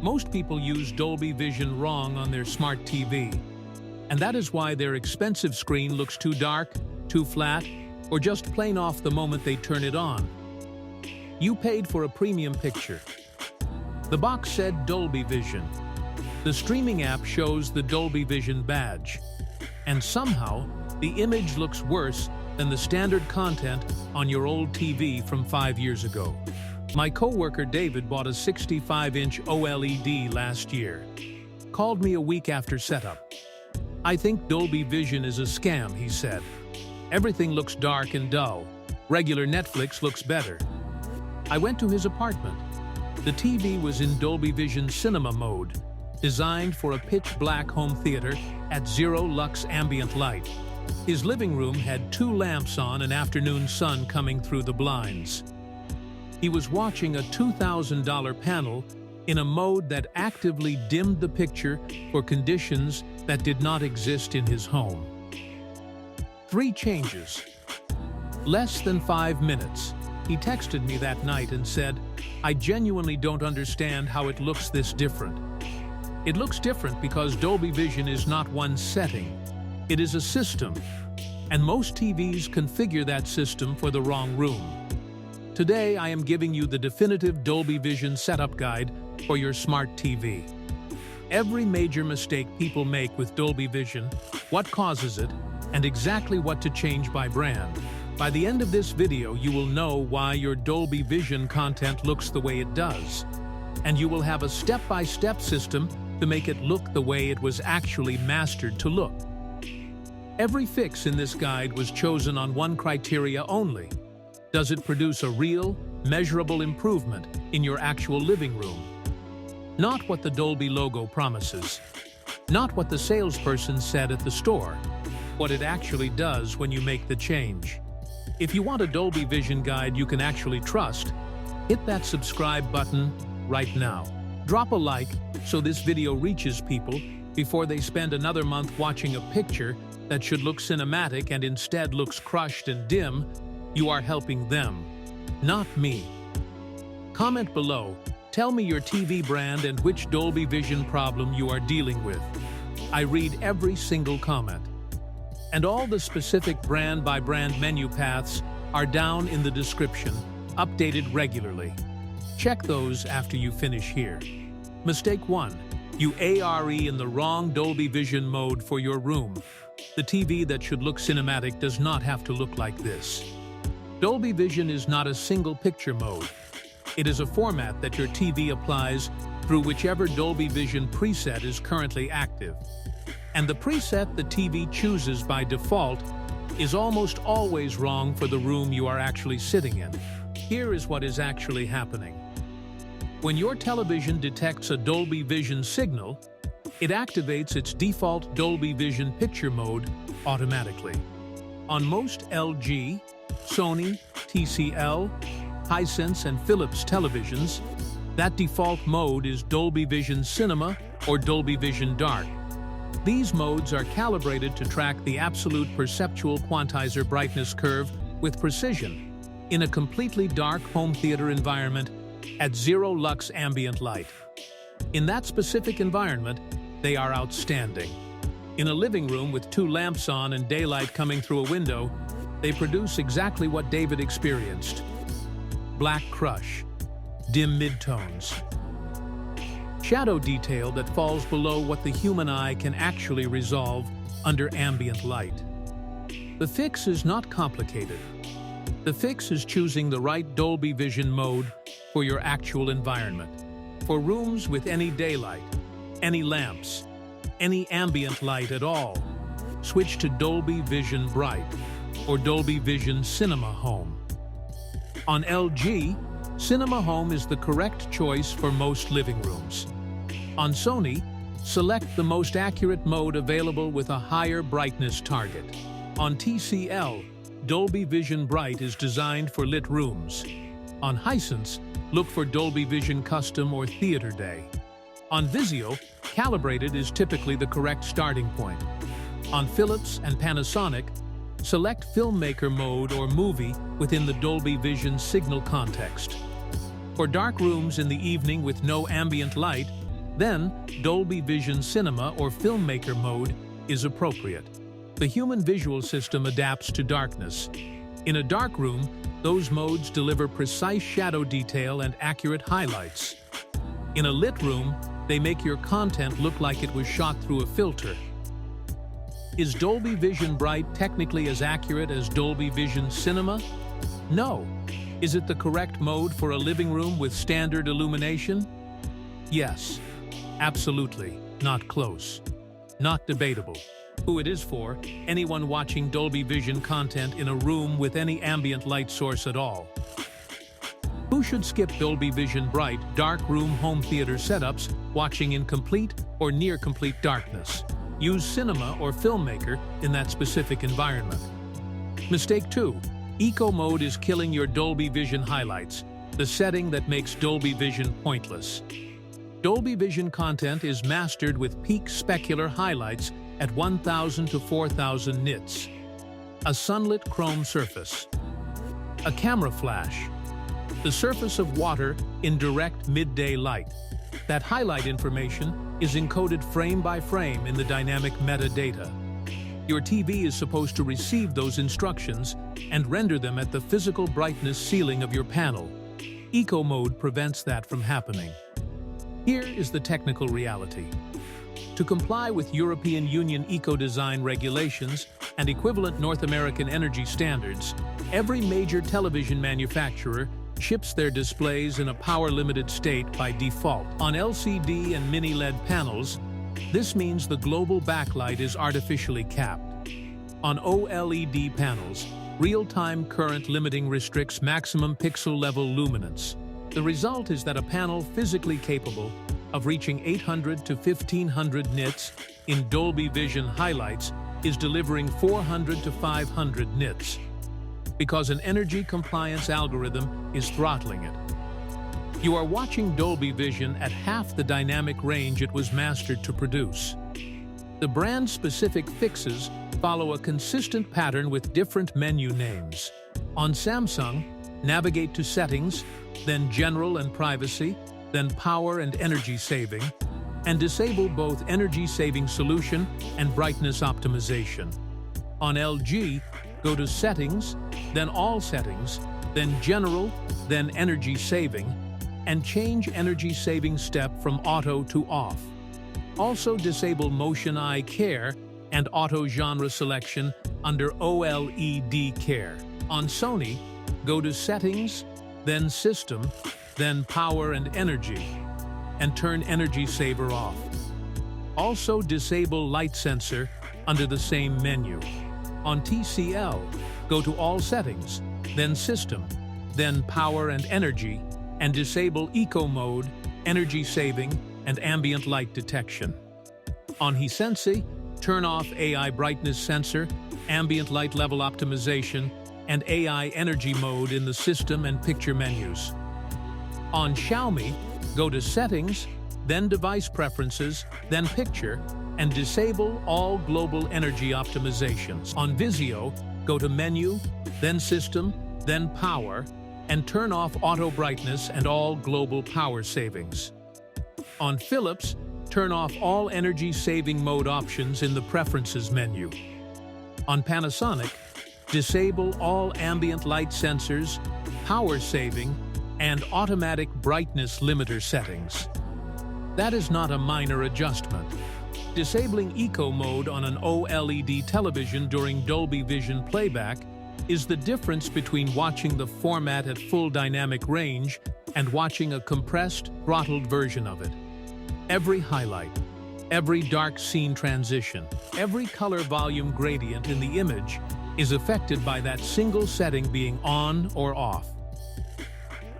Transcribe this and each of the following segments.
Most people use Dolby Vision wrong on their smart TV, and that is why their expensive screen looks too dark, too flat, or just plain off the moment they turn it on. You paid for a premium picture. The box said Dolby Vision. The streaming app shows the Dolby Vision badge. And somehow, the image looks worse than the standard content on your old TV from 5 years ago. My coworker David bought a 65-inch OLED last year. Called me a week after setup. "I think Dolby Vision is a scam," he said. "Everything looks dark and dull. Regular Netflix looks better." I went to his apartment. The TV was in Dolby Vision Cinema mode, designed for a pitch-black home theater at zero lux ambient light. His living room had 2 lamps on and afternoon sun coming through the blinds. He was watching a $2,000 panel in a mode that actively dimmed the picture for conditions that did not exist in his home. 3 changes. Less than 5 minutes. He texted me that night and said, "I genuinely don't understand how it looks this different." It looks different because Dolby Vision is not one setting. It is a system, and most TVs configure that system for the wrong room. Today, I am giving you the definitive Dolby Vision setup guide for your smart TV. Every major mistake people make with Dolby Vision, what causes it, and exactly what to change by brand. By the end of this video, you will know why your Dolby Vision content looks the way it does, and you will have a step-by-step system to make it look the way it was actually mastered to look. Every fix in this guide was chosen on one criteria only. Does it produce a real, measurable improvement in your actual living room? Not what the Dolby logo promises. Not what the salesperson said at the store. What it actually does when you make the change. If you want a Dolby Vision guide you can actually trust, hit that subscribe button right now. Drop a like so this video reaches people before they spend another month watching a picture that should look cinematic and instead looks crushed and dim. You are helping them, not me. Comment below, tell me your TV brand and which Dolby Vision problem you are dealing with. I read every single comment. And all the specific brand-by-brand menu paths are down in the description, updated regularly. Check those after you finish here. Mistake 1. You are in the wrong Dolby Vision mode for your room. The TV that should look cinematic does not have to look like this. Dolby Vision is not a single picture mode. It is a format that your TV applies through whichever Dolby Vision preset is currently active. And the preset the TV chooses by default is almost always wrong for the room you are actually sitting in. Here is what is actually happening. When your television detects a Dolby Vision signal, it activates its default Dolby Vision picture mode automatically. On most LG, Sony, TCL, Hisense, and Philips televisions, that default mode is Dolby Vision Cinema or Dolby Vision Dark. These modes are calibrated to track the absolute perceptual quantizer brightness curve with precision in a completely dark home theater environment at zero lux ambient light. In that specific environment, they are outstanding. In a living room with 2 lamps on and daylight coming through a window, they produce exactly what David experienced. Black crush, dim midtones, shadow detail that falls below what the human eye can actually resolve under ambient light. The fix is not complicated. The fix is choosing the right Dolby Vision mode for your actual environment. For rooms with any daylight, any lamps, any ambient light at all, switch to Dolby Vision Bright or Dolby Vision Cinema Home. On LG, Cinema Home is the correct choice for most living rooms. On Sony, select the most accurate mode available with a higher brightness target. On TCL, Dolby Vision Bright is designed for lit rooms. On Hisense, look for Dolby Vision Custom or Theater Day. On Vizio, Calibrated is typically the correct starting point. On Philips and Panasonic, select Filmmaker Mode or Movie within the Dolby Vision signal context. For dark rooms in the evening with no ambient light, Then, Dolby Vision Cinema or Filmmaker mode is appropriate. The human visual system adapts to darkness. In a dark room, those modes deliver precise shadow detail and accurate highlights. In a lit room, they make your content look like it was shot through a filter. Is Dolby Vision Bright technically as accurate as Dolby Vision Cinema? No. Is it the correct mode for a living room with standard illumination? Yes. Absolutely. Not close. Not debatable. Who it is for, anyone watching Dolby Vision content in a room with any ambient light source at all. Who should skip Dolby Vision Bright, dark room home theater setups, watching in complete or near complete darkness? Use Cinema or Filmmaker in that specific environment. Mistake 2. Eco mode is killing your Dolby Vision highlights, the setting that makes Dolby Vision pointless. Dolby Vision content is mastered with peak specular highlights at 1000 to 4000 nits. A sunlit chrome surface. A camera flash. The surface of water in direct midday light. That highlight information is encoded frame by frame in the dynamic metadata. Your TV is supposed to receive those instructions and render them at the physical brightness ceiling of your panel. Eco mode prevents that from happening. Here is the technical reality. To comply with European Union eco-design regulations and equivalent North American energy standards, every major television manufacturer ships their displays in a power-limited state by default. On LCD and mini-LED panels, this means the global backlight is artificially capped. On OLED panels, real-time current limiting restricts maximum pixel-level luminance. The result is that a panel physically capable of reaching 800 to 1500 nits in Dolby Vision highlights is delivering 400 to 500 nits, because an energy compliance algorithm is throttling it. You are watching Dolby Vision at half the dynamic range it was mastered to produce. The brand-specific fixes follow a consistent pattern with different menu names. On Samsung, navigate to Settings, then General and Privacy, then Power and Energy Saving, and disable both Energy Saving Solution and Brightness Optimization. On LG, go to Settings, then All Settings, then General, then Energy Saving, and change Energy Saving step from Auto to Off. Also disable Motion Eye Care and Auto Genre Selection under OLED Care. On Sony, go to Settings, then System, then Power and Energy, and turn Energy Saver off. Also disable Light Sensor under the same menu. On TCL, go to All Settings, then System, then Power and Energy, and disable Eco Mode, Energy Saving, and Ambient Light Detection. On Hisense, turn off AI Brightness Sensor, Ambient Light Level Optimization, and AI Energy Mode in the System and Picture menus. On Xiaomi, go to Settings, then Device Preferences, then Picture, and disable all global energy optimizations. On Vizio, go to Menu, then System, then Power, and turn off Auto Brightness and all global power savings. On Philips, turn off all energy saving mode options in the Preferences menu. On Panasonic, disable all ambient light sensors, power saving, and automatic brightness limiter settings. That is not a minor adjustment. Disabling Eco mode on an OLED television during Dolby Vision playback is the difference between watching the format at full dynamic range and watching a compressed, throttled version of it. Every highlight, every dark scene transition, every color volume gradient in the image is affected by that single setting being on or off.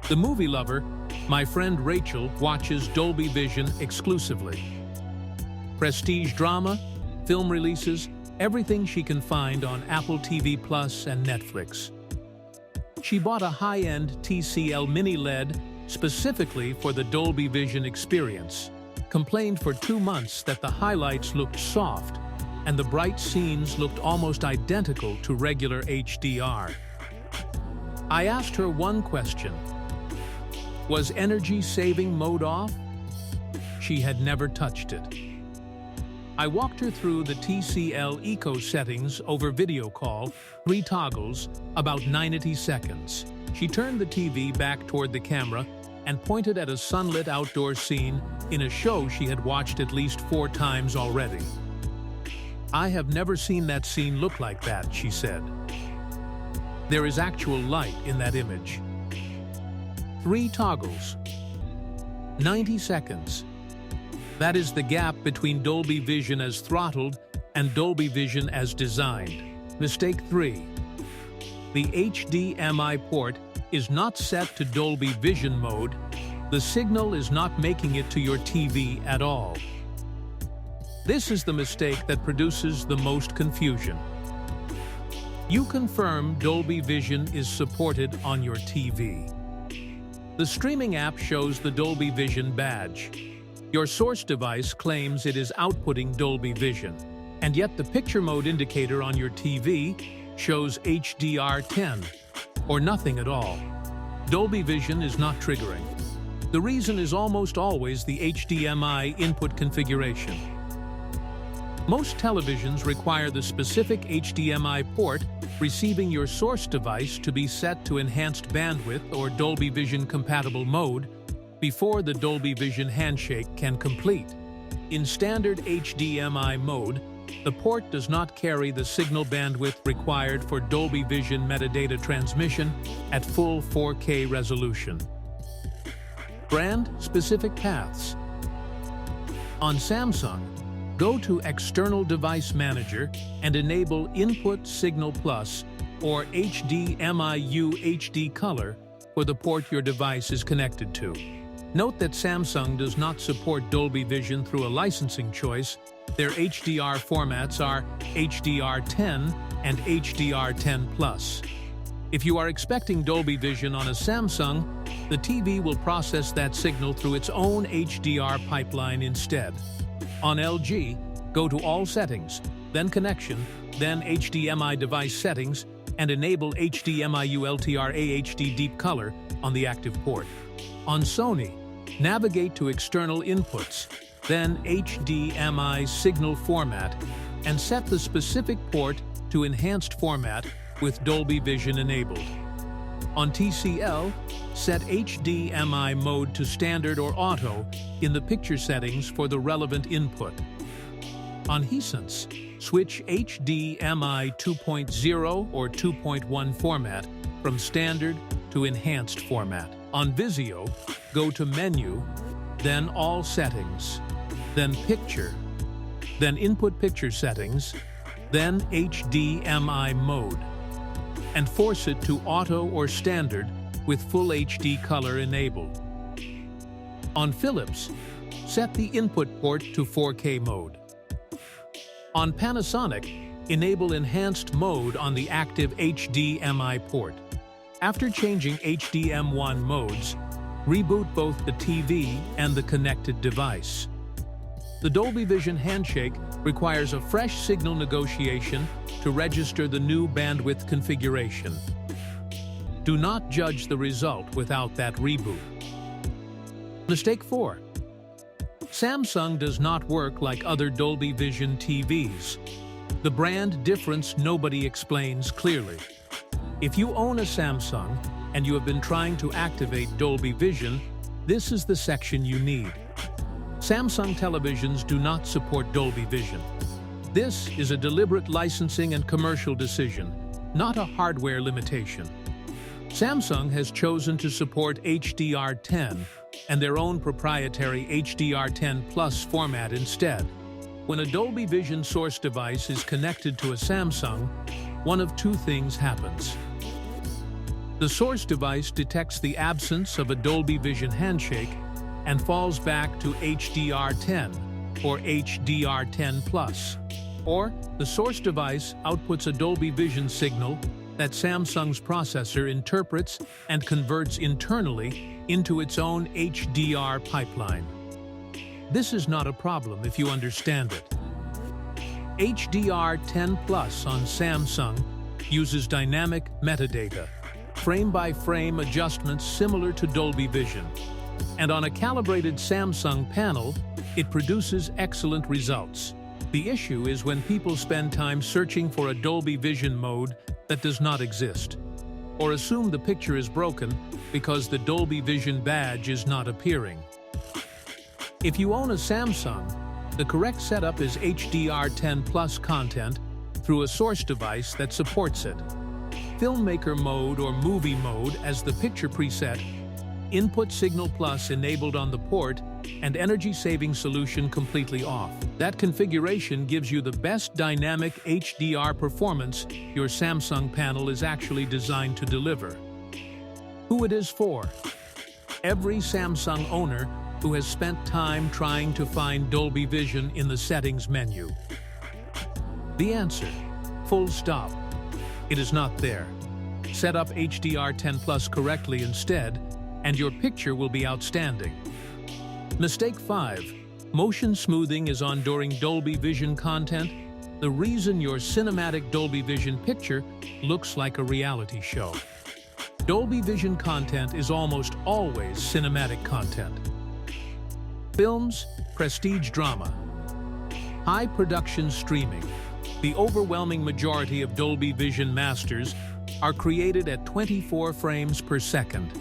The movie lover, my friend Rachel, watches Dolby Vision exclusively. Prestige drama, film releases, everything she can find on Apple TV Plus and Netflix. She bought a high-end TCL Mini LED specifically for the Dolby Vision experience, complained for 2 months that the highlights looked soft and the bright scenes looked almost identical to regular HDR. I asked her one question: was energy saving mode off? she had never touched it. I walked her through the TCL Eco settings over video call, 3 toggles, about 90 seconds. She turned the TV back toward the camera and pointed at a sunlit outdoor scene in a show she had watched at least 4 times already. "I have never seen that scene look like that," she said. "There is actual light in that image." 3 toggles. 90 seconds. That is the gap between Dolby Vision as throttled and Dolby Vision as designed. Mistake 3. The HDMI port is not set to Dolby Vision mode. The signal is not making it to your TV at all. This is the mistake that produces the most confusion. You confirm Dolby Vision is supported on your TV. The streaming app shows the Dolby Vision badge. Your source device claims it is outputting Dolby Vision, and yet the picture mode indicator on your TV shows HDR10, or nothing at all. Dolby Vision is not triggering. The reason is almost always the HDMI input configuration. Most televisions require the specific HDMI port receiving your source device to be set to enhanced bandwidth or Dolby Vision compatible mode before the Dolby Vision handshake can complete. In standard HDMI mode, the port does not carry the signal bandwidth required for Dolby Vision metadata transmission at full 4K resolution. Brand-specific paths. On Samsung, go to External Device Manager and enable Input Signal Plus or HDMI-U HD Color for the port your device is connected to. Note that Samsung does not support Dolby Vision through a licensing choice. Their HDR formats are HDR10 and HDR10+. If you are expecting Dolby Vision on a Samsung, the TV will process that signal through its own HDR pipeline instead. On LG, go to All Settings, then Connection, then HDMI Device Settings, and enable HDMI-U LTRA HD Deep Color on the active port. On Sony, navigate to External Inputs, then HDMI Signal Format, and set the specific port to Enhanced Format with Dolby Vision enabled. On TCL, set HDMI mode to Standard or Auto in the picture settings for the relevant input. On Hisense, switch HDMI 2.0 or 2.1 format from Standard to Enhanced Format. On Vizio, go to Menu, then All Settings, then Picture, then Input Picture Settings, then HDMI Mode, and force it to Auto or Standard with Full HD Color enabled. On Philips, set the input port to 4K mode. On Panasonic, enable Enhanced Mode on the active HDMI port. After changing HDM1 modes, reboot both the TV and the connected device. The Dolby Vision handshake requires a fresh signal negotiation to register the new bandwidth configuration. Do not judge the result without that reboot. Mistake 4. Samsung does not work like other Dolby Vision TVs. The brand difference nobody explains clearly. If you own a Samsung and you have been trying to activate Dolby Vision, this is the section you need. Samsung televisions do not support Dolby Vision. This is a deliberate licensing and commercial decision, not a hardware limitation. Samsung has chosen to support HDR10 and their own proprietary HDR10+ format instead. When a Dolby Vision source device is connected to a Samsung, one of two things happens. The source device detects the absence of a Dolby Vision handshake and falls back to HDR10 or HDR10+. Or the source device outputs a Dolby Vision signal that Samsung's processor interprets and converts internally into its own HDR pipeline. This is not a problem if you understand it. HDR10+ on Samsung uses dynamic metadata, frame-by-frame adjustments similar to Dolby Vision. And on a calibrated Samsung panel, It produces excellent results. The issue is when people spend time searching for a Dolby Vision mode that does not exist, or assume the picture is broken because the Dolby Vision badge is not appearing. If you own a Samsung, the correct setup is HDR10+ content through a source device that supports it. Filmmaker mode or movie mode as the picture preset, input signal plus enabled on the port, and energy-saving solution completely off. That configuration gives you the best dynamic HDR performance your Samsung panel is actually designed to deliver. Who it is for? Every Samsung owner who has spent time trying to find Dolby Vision in the settings menu. The answer: full stop. It is not there. Set up HDR10+ correctly instead, and your picture will be outstanding. Mistake 5. Motion smoothing is on during Dolby Vision content. The reason your cinematic Dolby Vision picture looks like a reality show. Dolby Vision content is almost always cinematic content. Films, prestige drama, high production streaming. The overwhelming majority of Dolby Vision masters are created at 24 frames per second.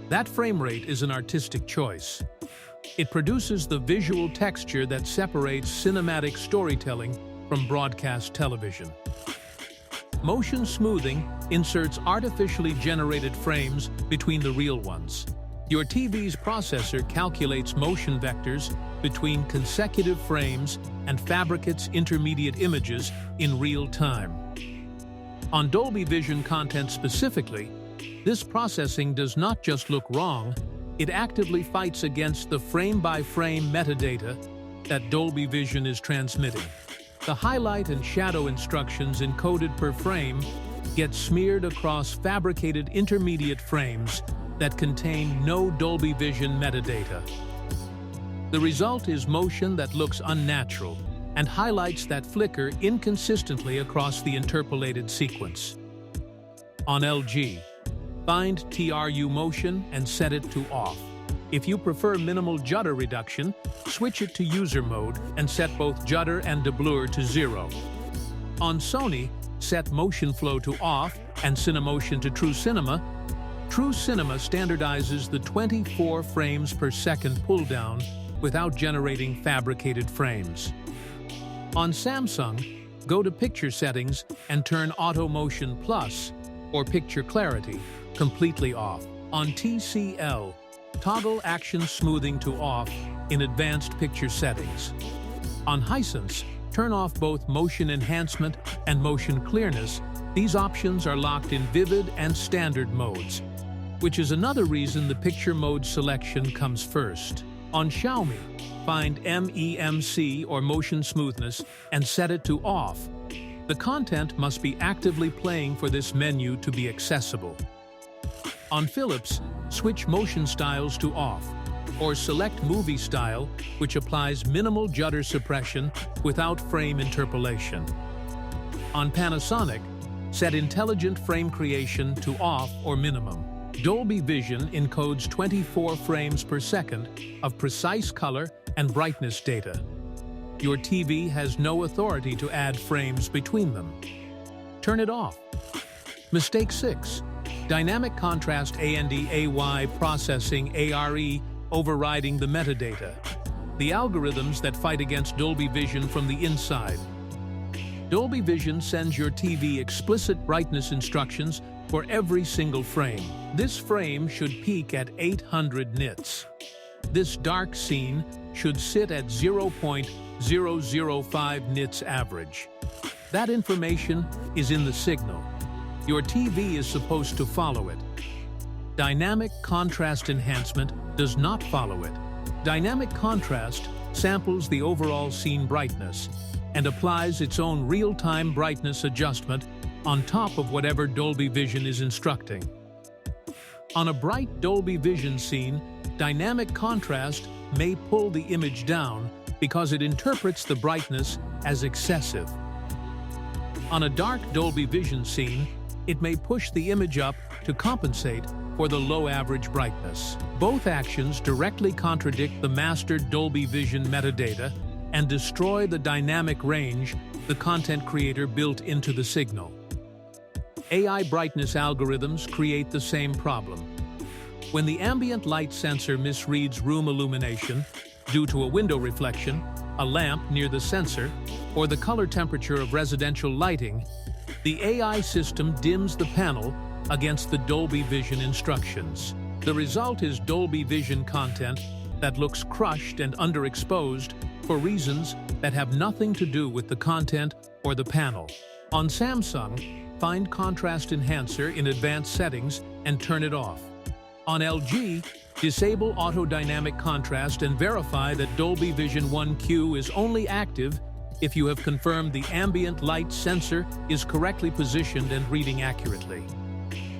That frame rate is an artistic choice. It produces the visual texture that separates cinematic storytelling from broadcast television. Motion smoothing inserts artificially generated frames between the real ones. Your TV's processor calculates motion vectors between consecutive frames and fabricates intermediate images in real time. On Dolby Vision content specifically, this processing does not just look wrong, it actively fights against the frame-by-frame metadata that Dolby Vision is transmitting. The highlight and shadow instructions encoded per frame get smeared across fabricated intermediate frames that contain no Dolby Vision metadata. The result is motion that looks unnatural and highlights that flicker inconsistently across the interpolated sequence. On LG, find TRU motion and set it to off. If you prefer minimal judder reduction, switch it to user mode and set both judder and deblur to 0. On Sony, set motion flow to off and Cinemotion to True Cinema. True Cinema standardizes the 24 frames per second pull-down without generating fabricated frames. On Samsung, go to Picture Settings and turn Auto Motion Plus, or Picture Clarity, completely off. On TCL, toggle Action Smoothing to off in Advanced Picture Settings. On Hisense, turn off both Motion Enhancement and Motion Clearness. These options are locked in Vivid and Standard modes, which is another reason the picture mode selection comes first. On Xiaomi, find MEMC or Motion Smoothness and set it to off. The content must be actively playing for this menu to be accessible. On Philips, switch Motion Styles to off, or select Movie Style, which applies minimal judder suppression without frame interpolation. On Panasonic, set Intelligent Frame Creation to off or minimum. Dolby Vision encodes 24 frames per second of precise color and brightness data. Your TV has no authority to add frames between them. Turn it off. Mistake 6. Dynamic Contrast AND-AY processing ARE overriding the metadata. The algorithms that fight against Dolby Vision from the inside. Dolby Vision sends your TV explicit brightness instructions for every single frame. This frame should peak at 800 nits. This dark scene should sit at 0.005 nits average. That information is in the signal. Your TV is supposed to follow it. Dynamic contrast enhancement does not follow it. Dynamic contrast samples the overall scene brightness and applies its own real-time brightness adjustment on top of whatever Dolby Vision is instructing. On a bright Dolby Vision scene, dynamic contrast may pull the image down because it interprets the brightness as excessive. On a dark Dolby Vision scene, it may push the image up to compensate or the low average brightness. Both actions directly contradict the mastered Dolby Vision metadata and destroy the dynamic range the content creator built into the signal. AI brightness algorithms create the same problem. When the ambient light sensor misreads room illumination due to a window reflection, a lamp near the sensor, or the color temperature of residential lighting, the AI system dims the panel against the Dolby Vision instructions. The result is Dolby Vision content that looks crushed and underexposed for reasons that have nothing to do with the content or the panel. On Samsung, find Contrast Enhancer in Advanced Settings and turn it off. On LG, disable Auto Dynamic Contrast and verify that Dolby Vision 1Q is only active if you have confirmed the ambient light sensor is correctly positioned and reading accurately.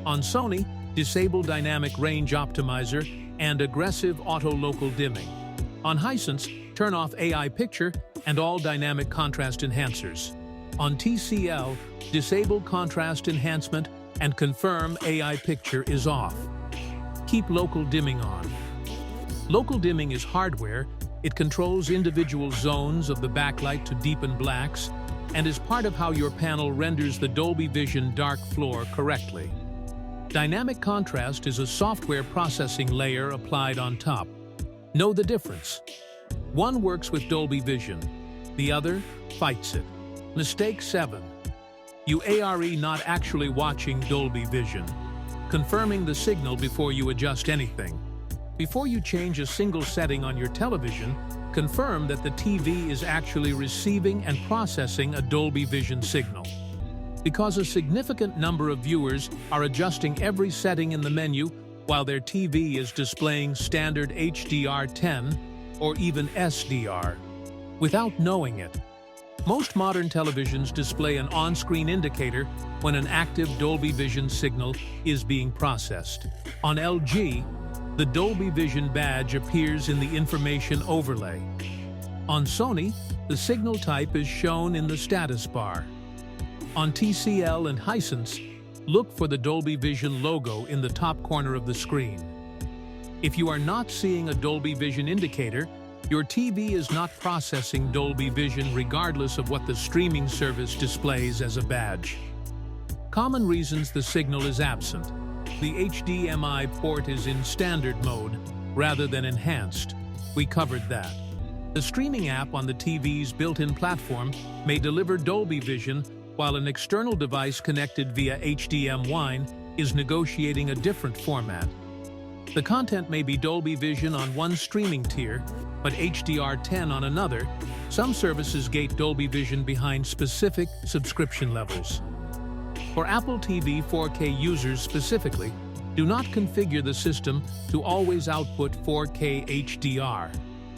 On Sony, disable Dynamic Range Optimizer and Aggressive Auto Local Dimming. On Hisense, turn off AI Picture and all Dynamic Contrast Enhancers. On TCL, disable Contrast Enhancement and confirm AI Picture is off. Keep Local Dimming on. Local dimming is hardware. It controls individual zones of the backlight to deepen blacks and is part of how your panel renders the Dolby Vision dark floor correctly. Dynamic contrast is a software processing layer applied on top. Know the difference. One works with Dolby Vision, the other fights it. Mistake 7. You are not actually watching Dolby Vision. Confirming the signal before you adjust anything. Before you change a single setting on your television, confirm that the TV is actually receiving and processing a Dolby Vision signal. Because a significant number of viewers are adjusting every setting in the menu while their TV is displaying standard HDR10 or even SDR, without knowing it. Most modern televisions display an on-screen indicator when an active Dolby Vision signal is being processed. On LG, the Dolby Vision badge appears in the information overlay. On Sony, the signal type is shown in the status bar. On TCL and Hisense, look for the Dolby Vision logo in the top corner of the screen. If you are not seeing a Dolby Vision indicator, your TV is not processing Dolby Vision regardless of what the streaming service displays as a badge. Common reasons the signal is absent. The HDMI port is in standard mode rather than enhanced. We covered that. The streaming app on the TV's built-in platform may deliver Dolby Vision while an external device connected via HDMI is negotiating a different format. The content may be Dolby Vision on one streaming tier, but HDR10 on another. Some services gate Dolby Vision behind specific subscription levels. For Apple TV 4K users specifically, do not configure the system to always output 4K HDR.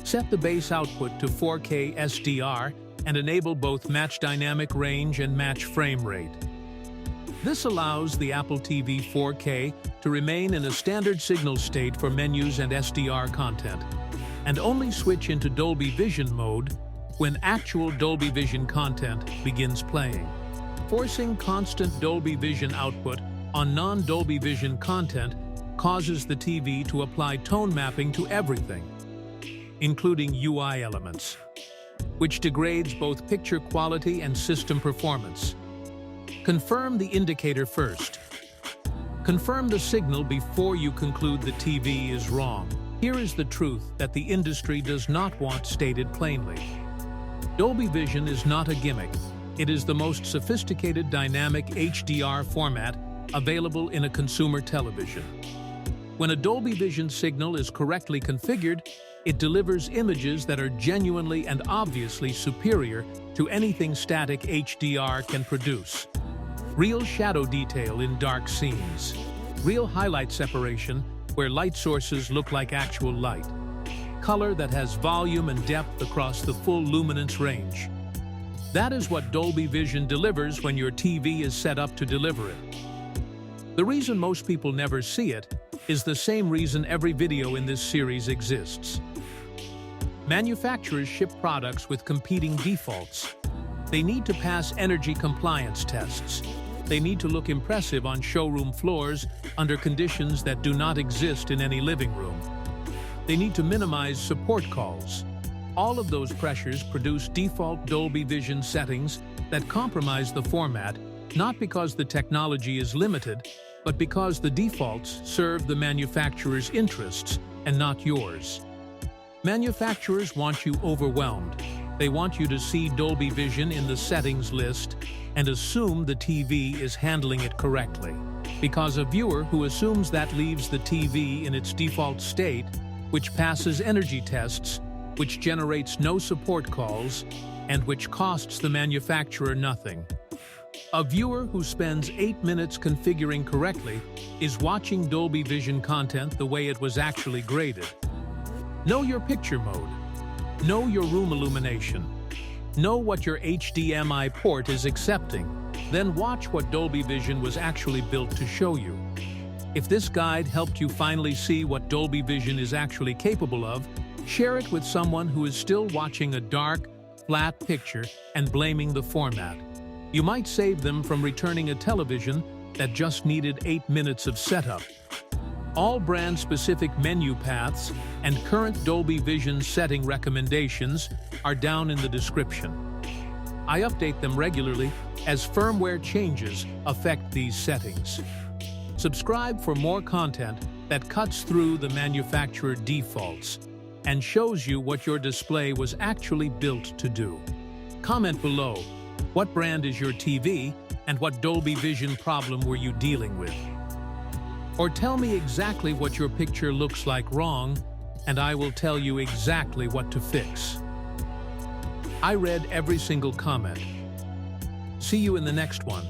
Set the base output to 4K SDR and enable both match dynamic range and match frame rate. This allows the Apple TV 4K to remain in a standard signal state for menus and SDR content, and only switch into Dolby Vision mode when actual Dolby Vision content begins playing. Forcing constant Dolby Vision output on non-Dolby Vision content causes the TV to apply tone mapping to everything, including UI elements, which degrades both picture quality and system performance. Confirm the indicator first. Confirm the signal before you conclude the TV is wrong. Here is the truth that the industry does not want stated plainly. Dolby Vision is not a gimmick. It is the most sophisticated dynamic HDR format available in a consumer television. When a Dolby Vision signal is correctly configured, it delivers images that are genuinely and obviously superior to anything static HDR can produce. Real shadow detail in dark scenes. Real highlight separation where light sources look like actual light. Color that has volume and depth across the full luminance range. That is what Dolby Vision delivers when your TV is set up to deliver it. The reason most people never see it is the same reason every video in this series exists. Manufacturers ship products with competing defaults. They need to pass energy compliance tests. They need to look impressive on showroom floors under conditions that do not exist in any living room. They need to minimize support calls. All of those pressures produce default Dolby Vision settings that compromise the format, not because the technology is limited, but because the defaults serve the manufacturer's interests and not yours. Manufacturers want you overwhelmed. They want you to see Dolby Vision in the settings list and assume the TV is handling it correctly. Because a viewer who assumes that leaves the TV in its default state, which passes energy tests, which generates no support calls, and which costs the manufacturer nothing. A viewer who spends 8 minutes configuring correctly is watching Dolby Vision content the way it was actually graded. Know your picture mode. Know your room illumination. Know what your HDMI port is accepting. Then watch what Dolby Vision was actually built to show you. If this guide helped you finally see what Dolby Vision is actually capable of, share it with someone who is still watching a dark, flat picture and blaming the format. You might save them from returning a television that just needed 8 minutes of setup. All brand-specific menu paths and current Dolby Vision setting recommendations are down in the description. I update them regularly as firmware changes affect these settings. Subscribe for more content that cuts through the manufacturer defaults and shows you what your display was actually built to do. Comment below, what brand is your TV and what Dolby Vision problem were you dealing with? Or tell me exactly what your picture looks like wrong, and I will tell you exactly what to fix. I read every single comment. See you in the next one.